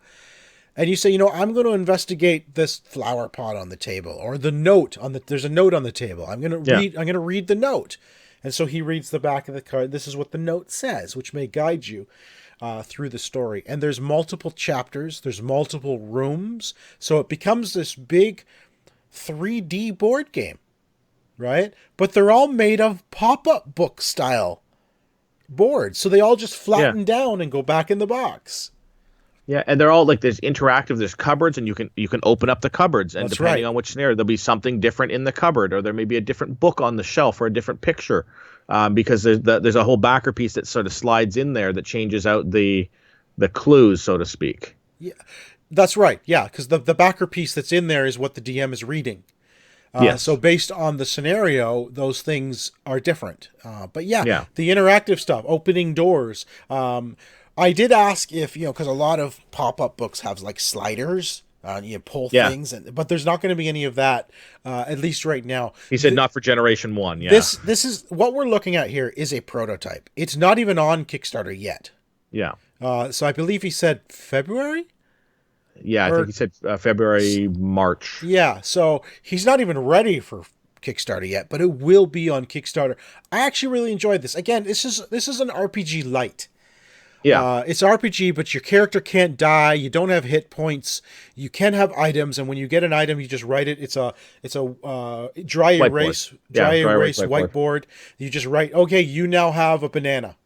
And you say, I'm going to investigate this flower pot on the table, or the note there's a note on the table. I'm going to read the note. And so he reads the back of the card. This is what the note says, which may guide you through the story. And there's multiple chapters, there's multiple rooms, so it becomes this big 3D board game, right? But they're all made of pop-up book style boards, so they all just flatten down and go back in the box. Yeah, and they're all like, there's interactive, there's cupboards, and you can open up the cupboards, and That's depending right. on which scenario, there'll be something different in the cupboard, or there may be a different book on the shelf or a different picture, because there's a whole backer piece that sort of slides in there that changes out the clues, so to speak. Yeah, that's right. Yeah, because the backer piece that's in there is what the DM is reading. Yes. So based on the scenario, those things are different. But Yeah. the interactive stuff, opening doors, I did ask if, because a lot of pop-up books have like sliders, you pull Yeah. things, but there's not going to be any of that, at least right now. He said not for Generation 1, yeah. This is what we're looking at here is a prototype. It's not even on Kickstarter yet. Yeah. So I believe he said February? Yeah, I think he said February, March. Yeah, so he's not even ready for Kickstarter yet, but it will be on Kickstarter. I actually really enjoyed this. Again, this is an RPG light. Yeah. It's RPG, but your character can't die. You don't have hit points. You can have items, and when you get an item, you just write it. It's a dry erase whiteboard. You just write, okay, you now have a banana.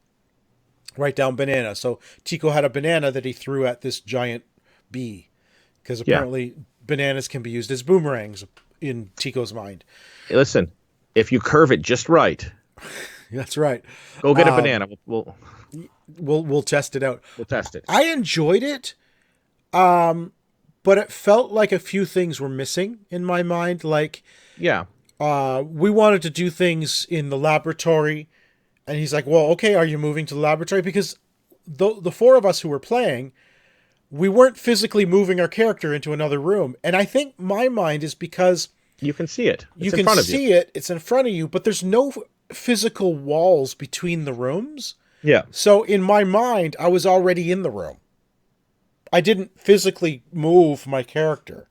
Write down banana. So Tycko had a banana that he threw at this giant bee, because apparently bananas can be used as boomerangs in Tycko's mind. Hey, listen, if you curve it just right, that's right. Go get a banana. We'll test it out. We'll test it. I enjoyed it, but it felt like a few things were missing in my mind. Like, we wanted to do things in the laboratory, and he's like, "Well, okay, are you moving to the laboratory?" Because the four of us who were playing, we weren't physically moving our character into another room, and I think my mind is because you can see it. You can see it. It's in front of you, but there's no physical walls between the rooms. Yeah. So in my mind, I was already in the room. I didn't physically move my character.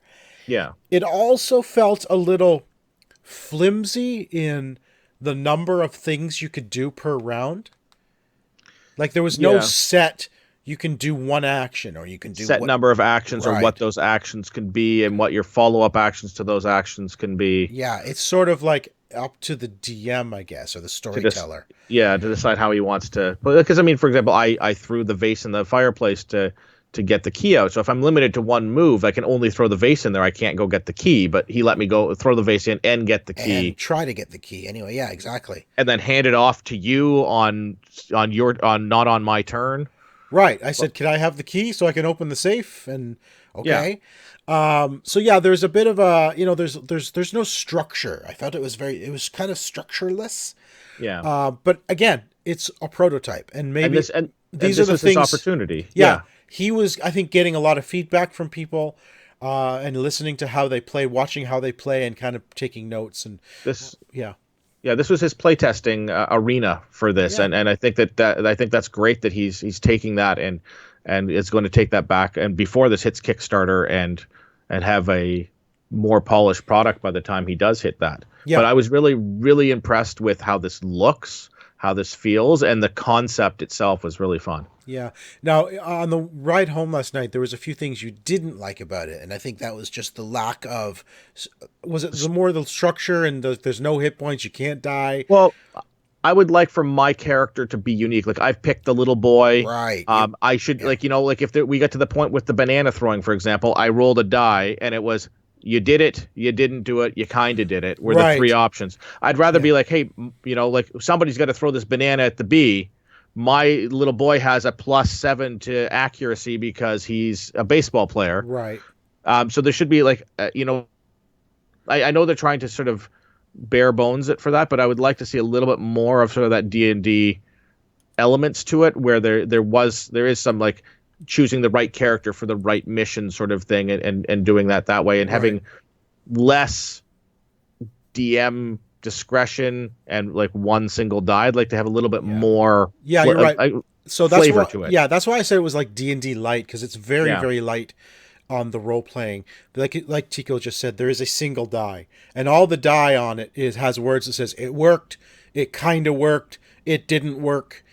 Yeah. It also felt a little flimsy in the number of things you could do per round. Like there was no set, you can do one action, or you can do set number of actions, or what those actions can be, and what your follow-up actions to those actions can be. Yeah, it's sort of like up to the DM, I guess, or the storyteller. To decide how he wants to. Because I mean, for example, I threw the vase in the fireplace to get the key out. So if I'm limited to one move, I can only throw the vase in there. I can't go get the key. But he let me go throw the vase in and get the key. And try to get the key anyway. Yeah, exactly. And then hand it off to you on not on my turn. Right. I said, "Can I have the key so I can open the safe?" And okay. Yeah. So yeah, there's a bit of a, there's no structure. I felt it was kind of structureless. Yeah. But again, it's a prototype, and maybe these are the things. This opportunity. Yeah. He was, I think, getting a lot of feedback from people, and listening to how they play, watching how they play, and kind of taking notes. And this. Yeah. Yeah, this was his playtesting arena for this, and I think that's great that he's taking that and is going to take that back, and before this hits Kickstarter and have a more polished product by the time he does hit that. Yeah. But I was really, really impressed with how this looks, how this feels, and the concept itself was really fun. Yeah. Now, on the ride home last night, there was a few things you didn't like about it, and I think that was just the lack of. Was it more the structure and there's no hit points, you can't die? Well, I would like for my character to be unique. Like I've picked the little boy. Right. I should if we got to the point with the banana throwing, for example, I rolled a die and it was you did it, you didn't do it, you kind of did it. Were the three options. I'd rather be like, hey, somebody's got to throw this banana at the bee. My little boy has a +7 to accuracy because he's a baseball player. Right. So there should be I know they're trying to sort of bare bones it for that, but I would like to see a little bit more of sort of that D&D elements to it, where there is some like choosing the right character for the right mission sort of thing, and doing that way, and having less DM discretion and like one single die. I'd like to have a little bit more. Yeah, you're right. So that's flavor to it. Yeah, that's why I said it was like D&D light, because it's very very light on the role playing. Like Tycko just said, there is a single die, and all the die on it has words that says it worked, it kind of worked, it didn't work,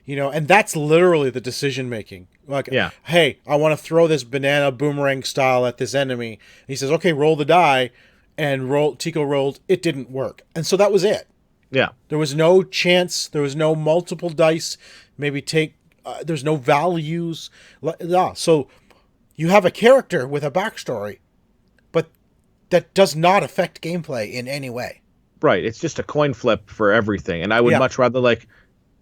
and that's literally the decision making. Like, hey, I want to throw this banana boomerang style at this enemy. And he says, okay, roll the die. And Tycko rolled, it didn't work. And so that was it. Yeah. There was no chance. There was no multiple dice. Maybe there's no values. So you have a character with a backstory, but that does not affect gameplay in any way. Right. It's just a coin flip for everything. And I would much rather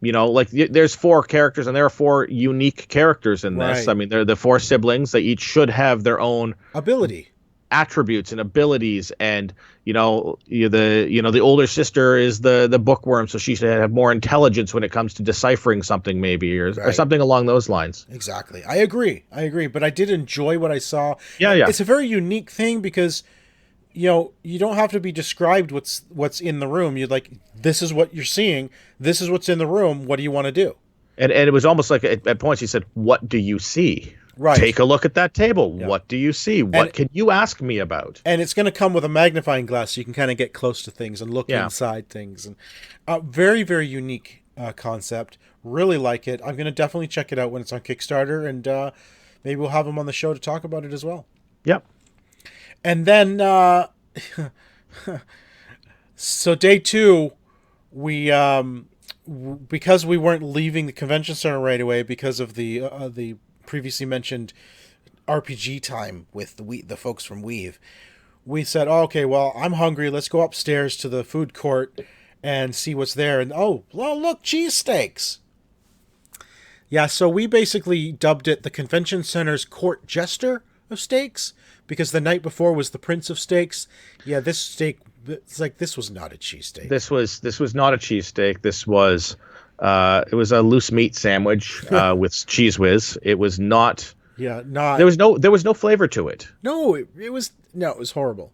there's 4 characters, and there are 4 unique characters in this. Right. I mean, they're the 4 siblings. They each should have their own ability. attributes and abilities, and the older sister is the bookworm, so she should have more intelligence when it comes to deciphering something, maybe, or Right. something along those lines. Exactly. I agree, but I did enjoy what I saw. Yeah. It's a very unique thing because you don't have to be described what's in the room. You're like, this is what you're seeing, this is what's in the room, what do you want to do? And it was almost like at points he said, "What do you see?" Right. Take a look at that table. Yeah. What do you see? What can you ask me about? And it's going to come with a magnifying glass, so you can kind of get close to things and look inside things. And very, very unique concept. Really like it. I'm going to definitely check it out when it's on Kickstarter, and maybe we'll have them on the show to talk about it as well. Yep. And then, so day 2, we because we weren't leaving the convention center right away because of the previously mentioned RPG time with the folks from Weave, we said, oh, okay, well, I'm hungry. Let's go upstairs to the food court and see what's there. And oh, well, look, cheesesteaks. Yeah, so we basically dubbed it the convention center's court jester of steaks, because the night before was the Prince of Steaks. Yeah, this steak, it's like, this was not a cheesesteak. This was not a cheesesteak. This was it was a loose meat sandwich with cheese whiz. It was not. Yeah, not. There was no flavor to it. No, it was horrible.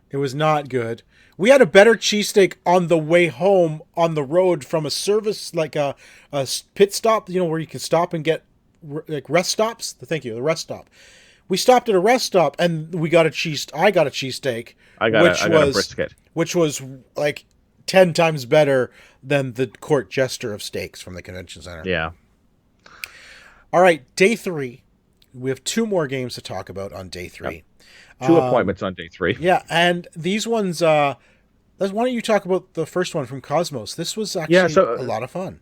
It was not good. We had a better cheesesteak on the way home on the road from a service, like a pit stop, where you can stop and get like rest stops. Thank you, the rest stop. We stopped at a rest stop and I got a cheesesteak. I got a brisket, which was like 10 times better than the court jester of steaks from the convention center. Yeah. All right, day 3. We have 2 more games to talk about on day 3. Yep. 2 appointments on day 3. Yeah, and these ones, why don't you talk about the first one from Kosmos? This was actually a lot of fun.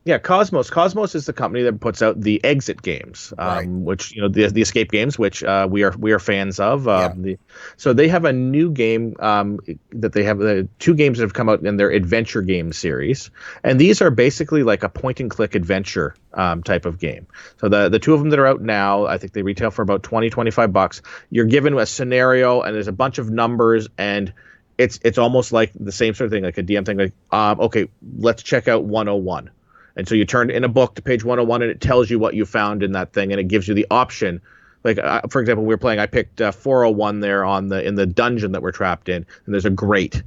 Yeah, Kosmos. Kosmos is the company that puts out the exit games, Right. which the escape games, which we are fans of. So they have a new game that they have 2 games that have come out in their adventure game series, and these are basically like a point and click adventure type of game. So the 2 of them that are out now, I think they retail for about $20-25. You're given a scenario, and there's a bunch of numbers, and it's almost like the same sort of thing, like a DM thing. Like, okay, let's check out 101. And so you turn in a book to page 101, and it tells you what you found in that thing, and it gives you the option. Like, for example, we were playing, I picked 401 there in the dungeon that we're trapped in, and there's a grate.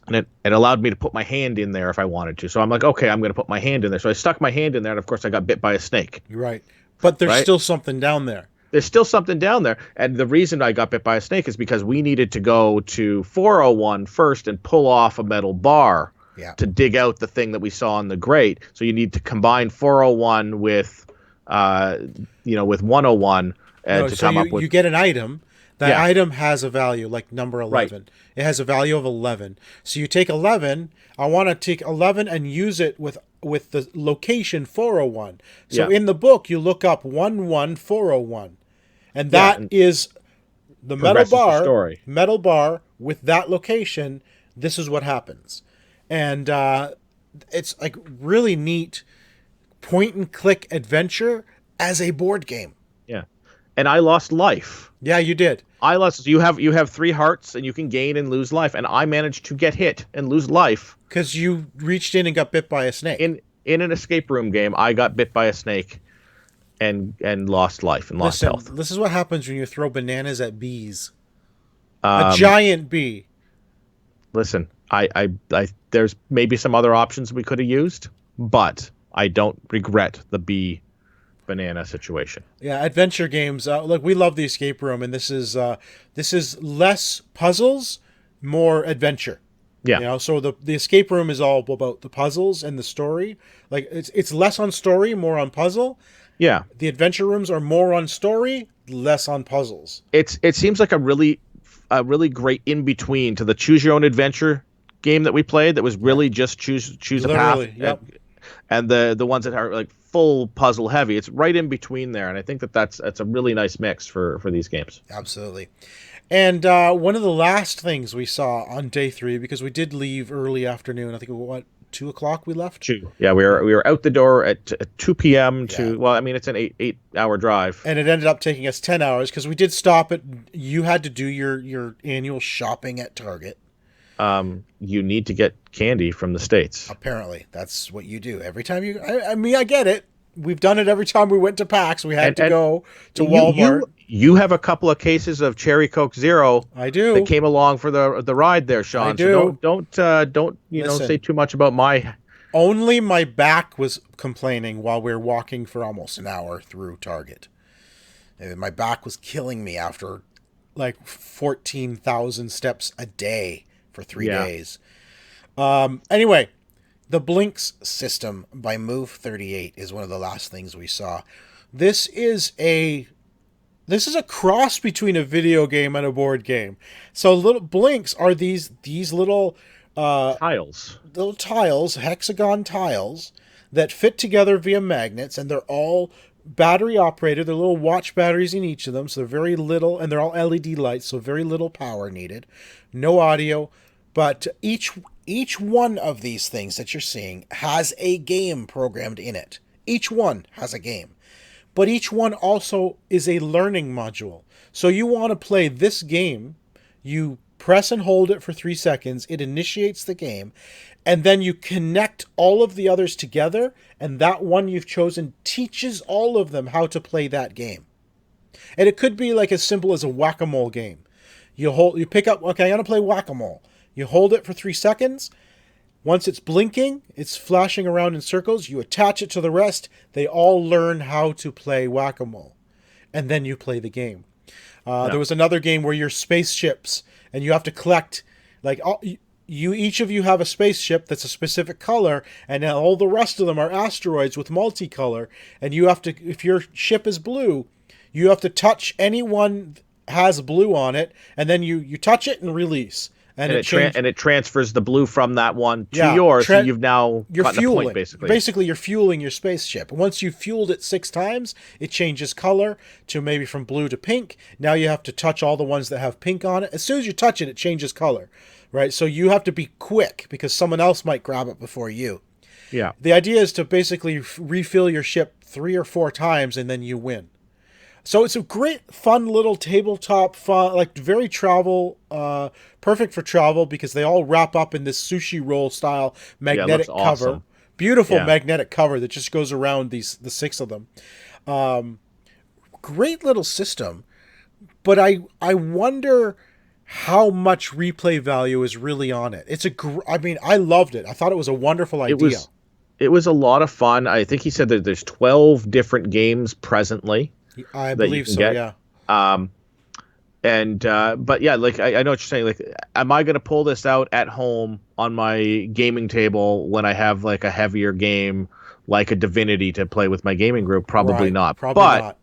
And it allowed me to put my hand in there if I wanted to. So I'm like, okay, I'm going to put my hand in there. So I stuck my hand in there, and of course I got bit by a snake. You're right. But there's still something down there. There's still something down there. And the reason I got bit by a snake is because we needed to go to 401 first and pull off a metal bar. Yeah. To dig out the thing that we saw in the grate. So you need to combine 401 with 101 to come up with. You get an item. That item has a value, like number 11. Right. It has a value of 11. So you take 11. I want to take 11 and use it with the location 401. So in the book, you look up 11401, and that is the metal bar with that location. This is what happens. And it's like really neat point and click adventure as a board game. Yeah. And I lost life. Yeah, you did. I lost. You have 3 hearts, and you can gain and lose life. And I managed to get hit and lose life because you reached in and got bit by a snake. In an escape room game, I got bit by a snake and lost life and lost health. This is what happens when you throw bananas at bees. A giant bee. Listen, I there's maybe some other options we could have used, but I don't regret the bee banana situation. Yeah, adventure games. Look, we love the escape room, and this is less puzzles, more adventure. Yeah. So the escape room is all about the puzzles and the story. Like it's less on story, more on puzzle. Yeah. The adventure rooms are more on story, less on puzzles. It seems like a really great in between to the choose your own adventure game that we played. That was really just choose a path. Yep. And the ones that are like full puzzle heavy. It's right in between there, and I think that's a really nice mix for these games. Absolutely. And one of the last things we saw on day 3, because we did leave early afternoon, I think 2 o'clock we left. 2. Yeah, we were out the door at 2 p.m. Yeah. to, well, I mean, it's an 8-hour drive. And it ended up taking us 10 hours because we did stop at, you had to do your annual shopping at Target. You need to get candy from the States. Apparently, that's what you do every time you. I mean, I get it. We've done it every time we went to PAX. We had to go to Walmart. You have a couple of cases of Cherry Coke Zero. I do. That came along for the ride there, Sean. I do. So don't Listen, say too much about my. Only my back was complaining while we were walking for almost an hour through Target. And my back was killing me after like 14,000 steps a day for 3 days. Anyway, the Blinkx system by Move 38 is one of the last things we saw. This is a cross between a video game and a board game. So little Blinkx are these little Tiles. Little tiles, hexagon tiles that fit together via magnets, and they're all battery operated. They're little watch batteries in each of them, so they're very little, and they're all LED lights, so very little power needed. No audio, but each one of these things that you're seeing has a game programmed in it. Each one has a game. But each one also is a learning module. So you want to play this game, you press and hold it for 3 seconds, it initiates the game, and then you connect all of the others together, and that one you've chosen teaches all of them how to play that game. And it could be like as simple as a whack-a-mole game. You pick up, okay, I'm going to play whack-a-mole. You hold it for 3 seconds. Once it's blinking, it's flashing around in circles, you attach it to the rest, they all learn how to play whack-a-mole. And then you play the game. There was another game where you're spaceships, and you have to collect, like, each of you have a spaceship that's a specific color, and then all the rest of them are asteroids with multicolor, and you have to, if your ship is blue, you have to touch anyone has blue on it, and then you touch it and release. And it transfers the blue from that one to yours, so you've now gotten a point, basically. Basically, you're fueling your spaceship. Once you've fueled it 6 times, it changes color to maybe from blue to pink. Now you have to touch all the ones that have pink on it. As soon as you touch it, it changes color, right? So you have to be quick because someone else might grab it before you. Yeah. The idea is to basically refill your ship 3 or 4 times, and then you win. So it's a great, fun little tabletop, fun, like very travel, perfect for travel because they all wrap up in this sushi roll style magnetic cover. Awesome. Beautiful magnetic cover that just goes around the 6 of them. Great little system, but I wonder how much replay value is really on it. I mean, I loved it. I thought it was a wonderful idea. It was a lot of fun. I think he said that there's 12 different games presently. I believe so, get. yeah. But yeah, like I know what you're saying. Like, am I going to pull this out at home on my gaming table when I have like a heavier game, like a Divinity to play with my gaming group? Probably not. Probably not.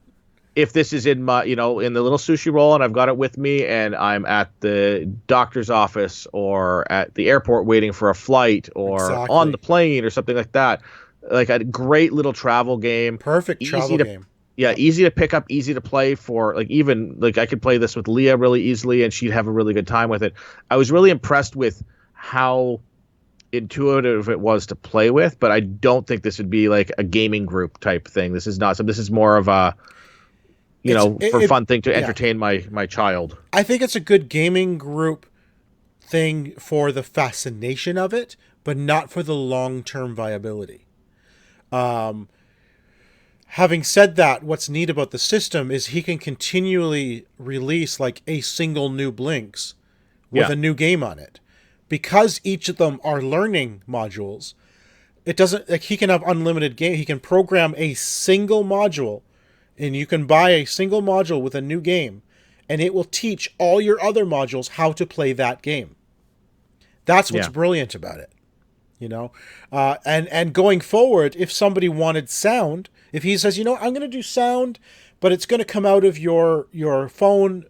If this is in my, in the little sushi roll and I've got it with me and I'm at the doctor's office or at the airport waiting for a flight or on the plane or something like that, like a great little travel game. Perfect travel game. Yeah, easy to pick up, easy to play for, like, even, like, I could play this with Leah really easily, and she'd have a really good time with it. I was really impressed with how intuitive it was to play with, but I don't think this would be, like, a gaming group type thing. This is not, so this is more of a, fun thing to entertain my child. I think it's a good gaming group thing for the fascination of it, but not for the long-term viability. Having said that, what's neat about the system is he can continually release like a single new Blinkx with a new game on it. Because each of them are learning modules, it doesn't, like, he can have unlimited game. He can program a single module, and you can buy a single module with a new game, and it will teach all your other modules how to play that game. That's what's brilliant about it. And going forward, if somebody wanted sound, if he says, I'm going to do sound, but it's going to come out of your phone,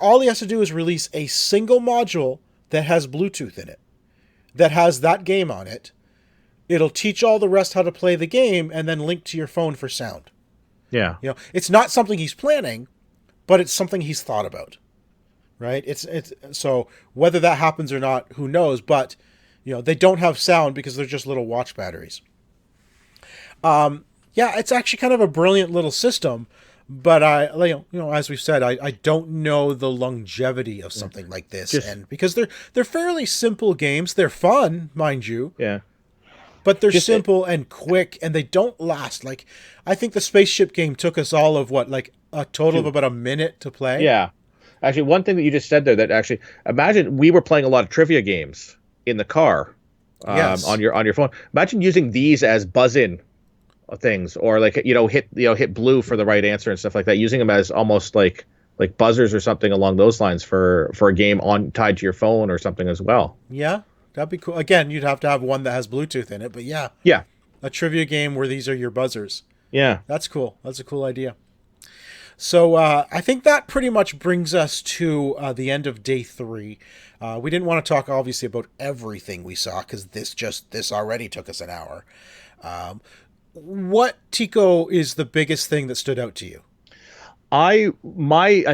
all he has to do is release a single module that has Bluetooth in it, that has that game on it. It'll teach all the rest how to play the game and then link to your phone for sound. Yeah. It's not something he's planning, but it's something he's thought about, right? It's so whether that happens or not, who knows? But They don't have sound because they're just little watch batteries. Yeah, it's actually kind of a brilliant little system, but as we've said, I don't know the longevity of something like this, and because they're fairly simple games, they're fun, mind you. Yeah. But they're simple and quick, and they don't last. Like, I think the spaceship game took us all of a total of about a minute to play. Yeah. Actually, one thing that you just said there that actually, imagine we were playing a lot of trivia games in the car, Yes. on your phone. Imagine using these as buzz-in things, or hit blue for the right answer and stuff like that. Using them as almost like buzzers or something along those lines for a game tied to your phone or something as well. Yeah. That'd be cool. Again, you'd have to have one that has Bluetooth in it, but yeah. Yeah. A trivia game where these are your buzzers. Yeah. That's cool. That's a cool idea. So I think that pretty much brings us to the end of day 3. We didn't want to talk, obviously, about everything we saw because this already took us an hour. What, Tycko, is the biggest thing that stood out to you? I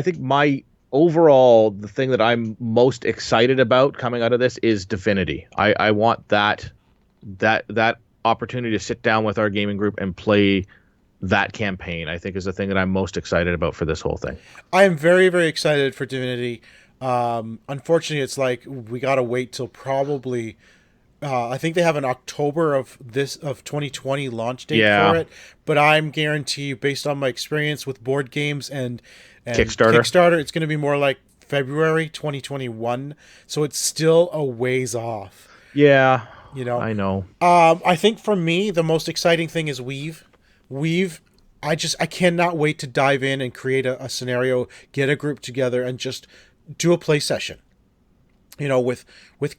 think my overall, the thing that I'm most excited about coming out of this is Divinity. I want that opportunity to sit down with our gaming group and play that campaign. I think is the thing that I'm most excited about for this whole thing. I am very, very excited for Divinity. Unfortunately, it's like we got to wait till probably I think they have an October of 2020 launch date for it, but I'm guarantee you, based on my experience with board games and Kickstarter, it's going to be more like February 2021. So it's still a ways off. Yeah, I know. I think for me, the most exciting thing is Weave. I cannot wait to dive in and create a scenario, get a group together, and just do a play session. With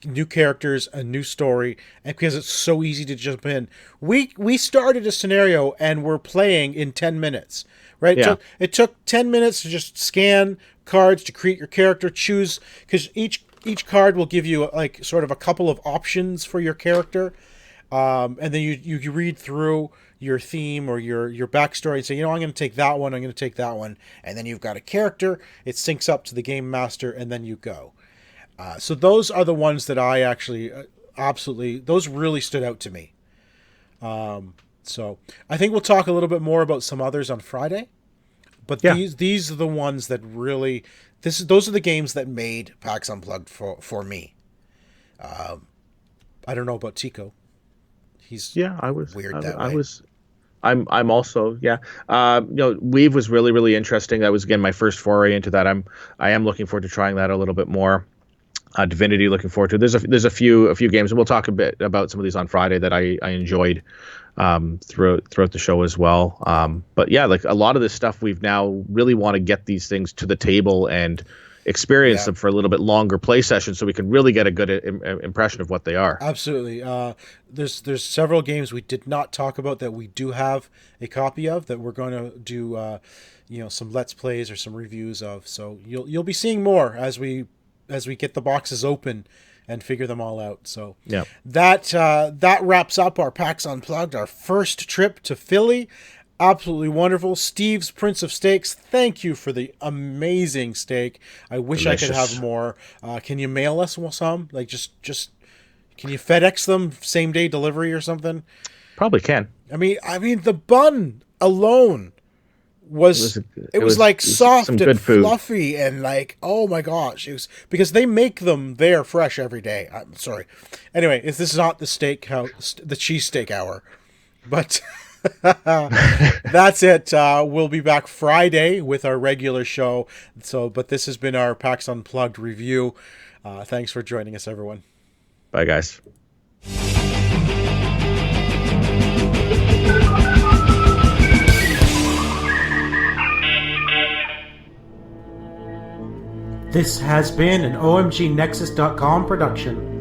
new characters, a new story, and because it's so easy to jump in. We started a scenario and we're playing in 10 minutes, right? Yeah. It took 10 minutes to just scan cards to create your character, choose, because each card will give you sort of a couple of options for your character, and then you read through your theme or your backstory and say, I'm going to take that one, I'm going to take that one, and then you've got a character, it syncs up to the game master, and then you go. So those are the ones that I actually absolutely, those really stood out to me. So I think we'll talk a little bit more about some others on Friday, but these are the ones that really, those are the games that made PAX Unplugged for me. I don't know about Tycko. I was weird that way. I'm also, Weave was really, really interesting. That was, again, my first foray into that. I am looking forward to trying that a little bit more. Divinity, looking forward to. There's a few games, and we'll talk a bit about some of these on Friday that I enjoyed throughout the show as well. But yeah, like a lot of this stuff, we've now really want to get these things to the table and experience them for a little bit longer play sessions, so we can really get a good impression of what they are. Absolutely. There's several games we did not talk about that we do have a copy of that we're going to do some Let's Plays or some reviews of. So you'll be seeing more as we get the boxes open and figure them all out. So that wraps up our PAX Unplugged, our first trip to Philly. Absolutely wonderful. Steve's Prince of Steaks, thank you for the amazing steak. I wish I could have more. Can you mail us some? Like just can you FedEx them same day delivery or something? Probably can. I mean the bun alone was like soft and fluffy and like, oh my gosh, it was because they make them there fresh every day. I'm sorry. Anyway, this is not the cheesesteak hour, but that's it. We'll be back Friday with our regular show. But this has been our PAX Unplugged review. Thanks for joining us, everyone. Bye, guys. This has been an OMGNexus.com production.